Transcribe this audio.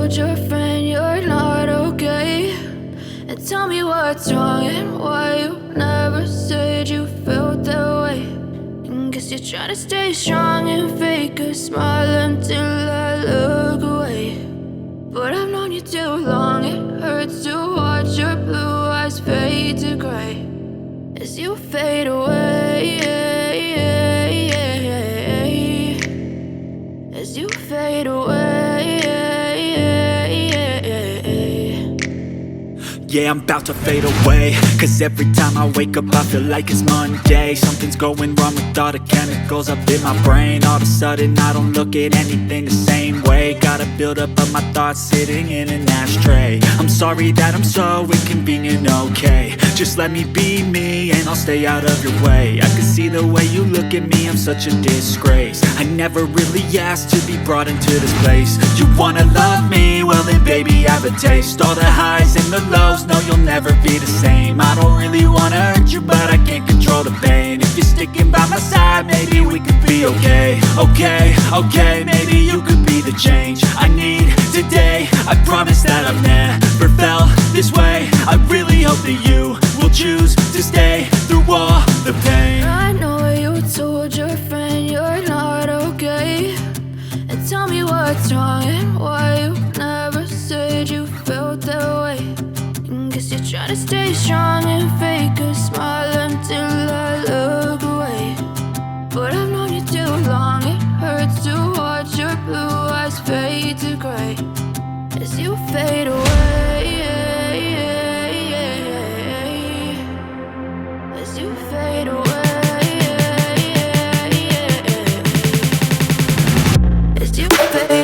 told your friend you're not okay? And tell me what's wrong and why you never said you felt that way. And guess you're trying to stay strong and fake a smile until I look away. But I've known you too long, it hurts to watch your blue eyes fade to gray as you fade away, as you fade away. Yeah, I'm about to fade away, cause every time I wake up I feel like it's Monday. Something's going wrong with all the chemicals up in my brain. All of a sudden I don't look at anything the same way. Got a buildup of my thoughts sitting in an ashtray. I'm sorry that I'm so inconvenient, okay? Just let me be me and I'll stay out of your way. I can see the way you look at me, I'm such a disgrace. I never really asked to be brought into this place. You wanna love me? Well then baby, have a taste. All the highs and the lows, no, you'll never be the same. I don't really wanna hurt you, but I can't control the pain. If you're sticking by my side, maybe we could be okay. Okay, maybe you could be the change I need today. I promise that I've never felt this way. I really hope that you will choose to stay through all the pain. I know you told your friend you're not okay. And tell me what's wrong and why you never said you felt that way. And guess you're trying to stay strong and fake a smile until I look away. But I've known you too long, it hurts to watch your blue eyes fade to gray as you fade away, as you fade away, as you fade away.